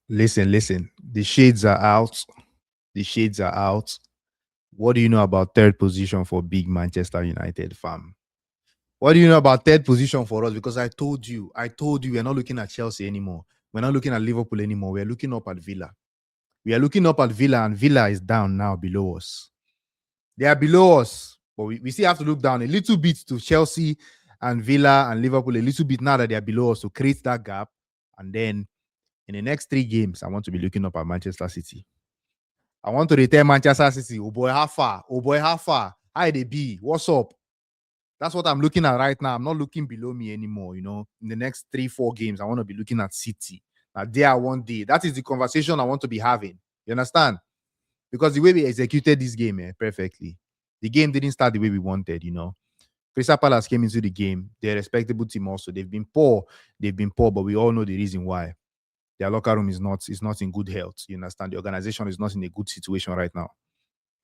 Listen. The shades are out. The shades are out. What do you know about third position for big Manchester United, fam? What do you know about third position for us? Because I told you, we're not looking at Chelsea anymore. We're not looking at Liverpool anymore. We're looking up at Villa. We are looking up at Villa, and Villa is down now below us. They are below us, but we still have to look down a little bit to Chelsea and Villa and Liverpool, a little bit now that they are below us to create that gap. And then in the next 3 games, I want to be looking up at Manchester City. I want to return Manchester City. Oh boy, how far? Oh boy, how far? How they be? What's up? That's what I'm looking at right now. I'm not looking below me anymore. In the next 3, 4 games, I want to be looking at City. Now, there one day. That is the conversation I want to be having. You understand? Because the way we executed this game perfectly, the game didn't start the way we wanted. Crystal Palace came into the game. They're a respectable team also. They've been poor, but we all know the reason why. Their locker room is not in good health. You understand? The organization is not in a good situation right now.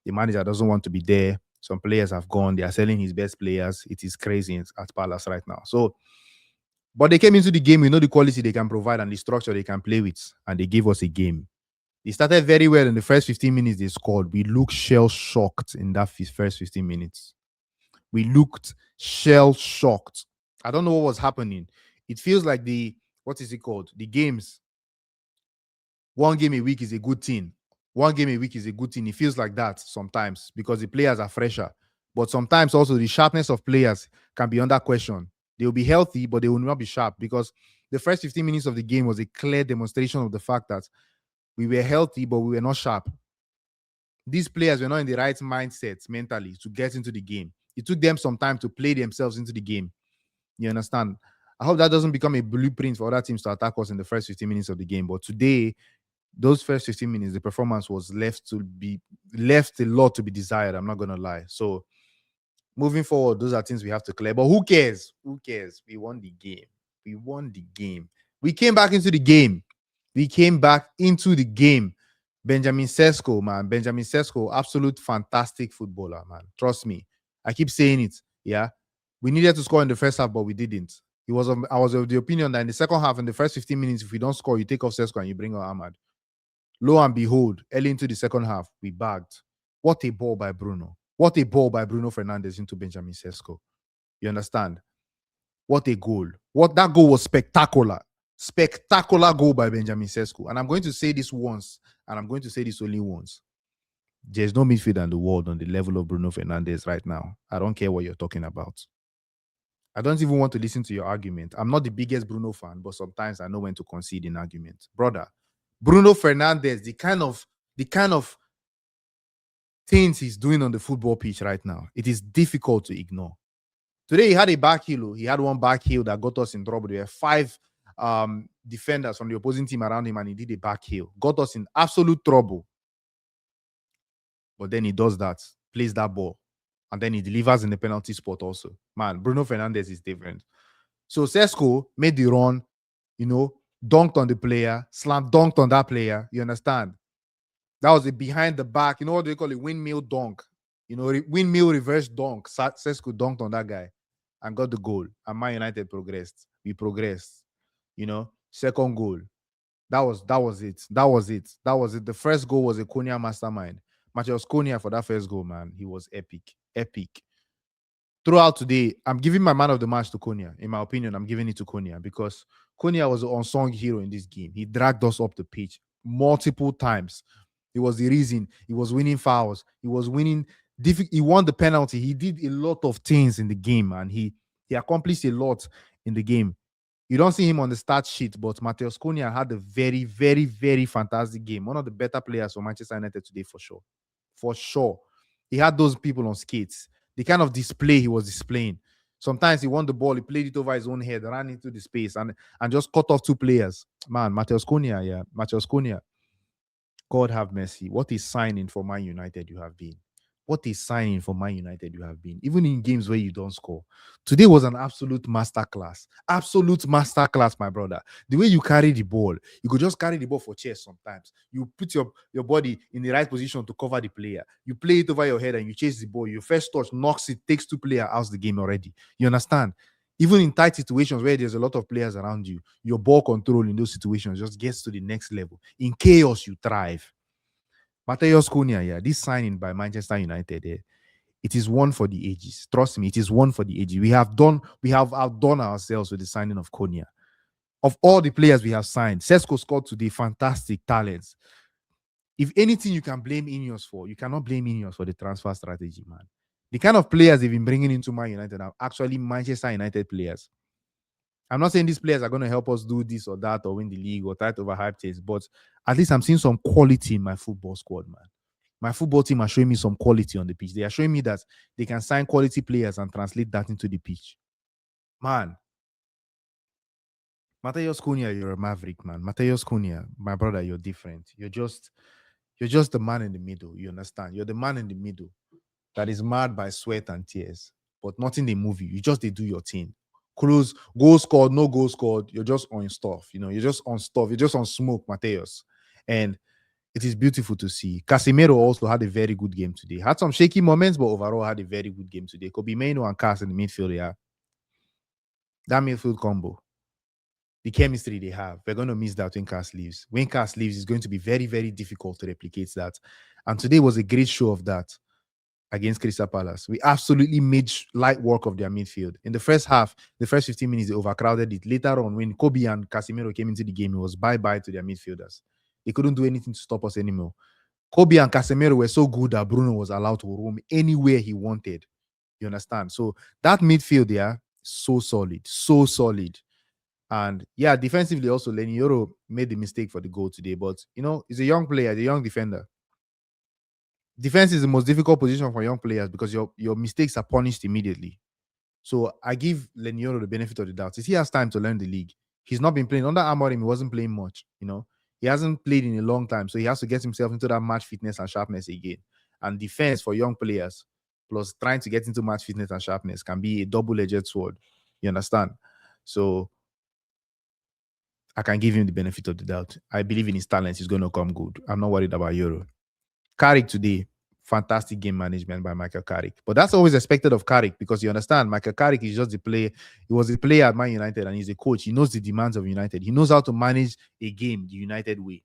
The manager doesn't want to be there. Some players have gone. They are selling his best players. It is crazy at Palace right now. So, but they came into the game. We know the quality they can provide and the structure they can play with, and they gave us a game. They started very well in the first 15 minutes. They scored. We looked shell shocked in that first 15 minutes. We looked shell shocked. I don't know what was happening. It feels like what is it called? The games. One game a week is a good thing. One game a week is a good thing. It feels like that sometimes because the players are fresher. But sometimes also the sharpness of players can be under question. They will be healthy, but they will not be sharp because the first 15 minutes of the game was a clear demonstration of the fact that we were healthy, but we were not sharp. These players were not in the right mindset mentally to get into the game. It took them some time to play themselves into the game. You understand? I hope that doesn't become a blueprint for other teams to attack us in the first 15 minutes of the game. But today, those first 15 minutes, the performance was left a lot to be desired. I'm not gonna lie. So moving forward, those are things we have to clear. But who cares? Who cares? We won the game. We won the game. We came back into the game. Benjamin Sesko, man. Benjamin Sesko, absolute fantastic footballer, man. Trust me. I keep saying it. Yeah. We needed to score in the first half, but we didn't. I was of the opinion that in the second half, in the first 15 minutes, if we don't score, you take off Sesko and you bring on Ahmad. Lo and behold, early into the second half, we bagged. What a ball by Bruno. What a ball by Bruno Fernandes into Benjamin Sesko. You understand? What a goal. That goal was spectacular. Spectacular goal by Benjamin Sesko. And I'm going to say this once, and I'm going to say this only once. There's no midfielder in the world on the level of Bruno Fernandes right now. I don't care what you're talking about. I don't even want to listen to your argument. I'm not the biggest Bruno fan, but sometimes I know when to concede in argument. Brother, Bruno Fernandes, the kind of things he's doing on the football pitch right now, it is difficult to ignore. Today he had a back heel. He had one back heel that got us in trouble. There were 5 defenders from the opposing team around him, and he did a back heel. Got us in absolute trouble. But then he does that, plays that ball, and then he delivers in the penalty spot also. Man, Bruno Fernandes is different. So Sesko made the run, dunked on the player, slam dunked on that player. You understand? That was a behind the back. You know what they call it? Windmill dunk. Windmill reverse dunk. Sesko dunked on that guy and got the goal. And Man United progressed. We progressed. Second goal. That was it. That was it. The first goal was a Konya mastermind. Matheus Konya for that first goal, man. He was epic. Epic. Throughout today, I'm giving my man of the match to Konya. In my opinion, I'm giving it to Konya because Konya was an unsung hero in this game. He dragged us up the pitch multiple times. It was the reason he was winning fouls. He was winning. He won the penalty. He did a lot of things in the game, and he accomplished a lot in the game. You don't see him on the stat sheet, but Matheus Konya had a very, very, very fantastic game. One of the better players for Manchester United today, for sure. For sure. He had those people on skates. The kind of display he was displaying. Sometimes he won the ball, he played it over his own head, ran into the space, and just cut off 2 players. Man, Matheus Konya, yeah. Matheus Konya. God have mercy. What a signing for Man United you have been. What a signing for Man United you have been. Even in games where you don't score. Today was an absolute masterclass. Absolute masterclass, my brother. The way you carry the ball, you could just carry the ball for chess sometimes. You put your body in the right position to cover the player. You play it over your head and you chase the ball. Your first touch knocks it, takes 2 players out of the game already. You understand? Even in tight situations where there's a lot of players around you, your ball control in those situations just gets to the next level. In chaos, you thrive. Mateus Cunha, yeah, this signing by Manchester United, it is one for the ages. Trust me, it is one for the ages. We have outdone ourselves with the signing of Cunha. Of all the players we have signed, Sesko scored today fantastic talents. If anything you can blame Ineos for, you cannot blame Ineos for the transfer strategy, man. The kind of players they've been bringing into Man United are actually Manchester United players. I'm not saying these players are going to help us do this or that or win the league or try to overhype things, but at least I'm seeing some quality in my football squad, man. My football team are showing me some quality on the pitch. They are showing me that they can sign quality players and translate that into the pitch. Man, Mateus Cunha, you're a maverick, man. Mateus Cunha, my brother, you're different. You're just the man in the middle. You understand? You're the man in the middle that is marred by sweat and tears, but not in the movie. You just they do your thing. Close, goal scored, no goal scored. You're just on stuff. You're just on stuff. You're just on smoke, Mateus. And it is beautiful to see. Casemiro also had a very good game today. Had some shaky moments, but overall had a very good game today. Kobe Mainoo and Cass in the midfield, yeah. That midfield combo, the chemistry they have, we're going to miss that when Cass leaves. When Cass leaves, it's going to be very, very difficult to replicate that. And today was a great show of that against Crystal Palace. We absolutely made light work of their midfield. In the first half, the first 15 minutes, they overcrowded it. Later on, when Kobe and Casemiro came into the game, it was bye-bye to their midfielders. They couldn't do anything to stop us anymore. Kobe and Casemiro were so good that Bruno was allowed to roam anywhere he wanted. You understand? So that midfield there, so solid. And yeah, defensively also, Leny Yoro made the mistake for the goal today. But, he's a young player, a young defender. Defense is the most difficult position for young players because your mistakes are punished immediately. So I give Leny Yoro the benefit of the doubt. He has time to learn the league. He's not been playing. Under Amorim, he wasn't playing much, He hasn't played in a long time. So he has to get himself into that match fitness and sharpness again. And defense for young players, plus trying to get into match fitness and sharpness, can be a double-edged sword. You understand? So I can give him the benefit of the doubt. I believe in his talents. He's going to come good. I'm not worried about Yoro. Carrick today, fantastic game management by Michael Carrick. But that's always expected of Carrick because you understand, Michael Carrick is just the player. He was a player at Man United and he's a coach. He knows the demands of United. He knows how to manage a game the United way.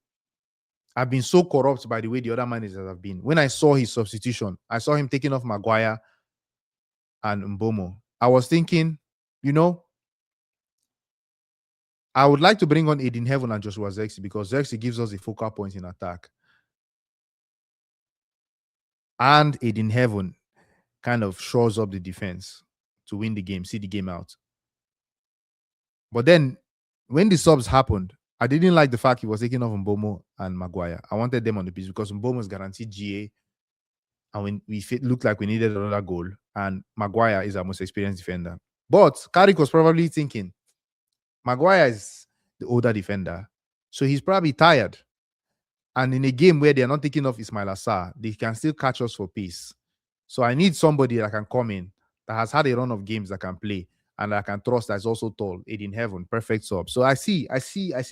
I've been so corrupt by the way the other managers have been. When I saw his substitution, I saw him taking off Maguire and Mbeumo. I was thinking, I would like to bring on Aiden Heaven and Joshua Zexi because Zexi gives us a focal point in attack. And Aiden Heaven kind of shores up the defense to win the game, see the game out. But then when the subs happened, I didn't like the fact he was taking off Mbeumo and Maguire. I wanted them on the pitch because Mbeumo was guaranteed GA. And when it looked like we needed another goal. And Maguire is our most experienced defender. But Carrick was probably thinking, Maguire is the older defender. So he's probably tired. And in a game where they're not taking off Ismail Assar, they can still catch us for pace. So I need somebody that can come in, that has had a run of games that can play, and that I can trust that's also tall, Aiden Heaven, perfect sub. So I see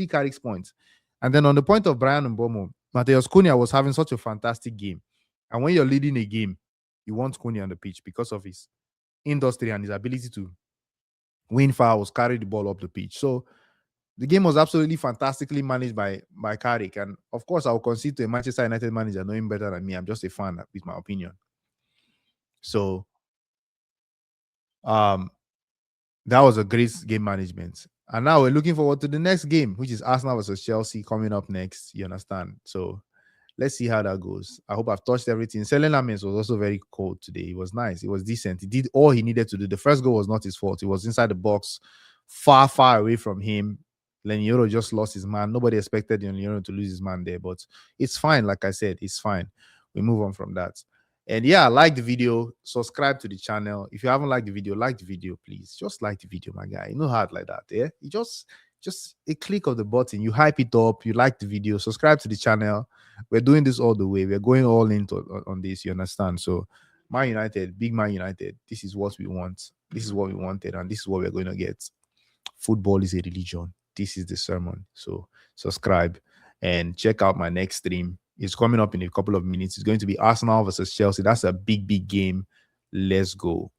Carrick's point. And then on the point of Bryan Mbeumo, Mateus Cunha was having such a fantastic game. And when you're leading a game, you want Cunha on the pitch because of his industry and his ability to win fouls, carry the ball up the pitch. So the game was absolutely fantastically managed by Carrick. And of course, I will concede to a Manchester United manager knowing better than me. I'm just a fan with my opinion. So that was a great game management. And now we're looking forward to the next game, which is Arsenal versus Chelsea coming up next. You understand? So let's see how that goes. I hope I've touched everything. Selen Lamens was also very cold today. It was nice. It was decent. He did all he needed to do. The first goal was not his fault. It was inside the box, far, far away from him. Leny Yoro just lost his man. Nobody expected Leny Yoro to lose his man there, but it's fine. Like I said, it's fine. We move on from that. And yeah, like the video, subscribe to the channel. If you haven't liked the video, like the video, please. Just like the video, my guy. No hard like that, yeah? You just a click of the button. You hype it up. You like the video. Subscribe to the channel. We're doing this all the way. We're going all in on this, you understand? So, Man United, big Man United, this is what we want. This is what we wanted, and this is what we're going to get. Football is a religion. This is the sermon. So, subscribe and check out my next stream. It's coming up in a couple of minutes. It's going to be Arsenal versus Chelsea. That's a big, big game. Let's go.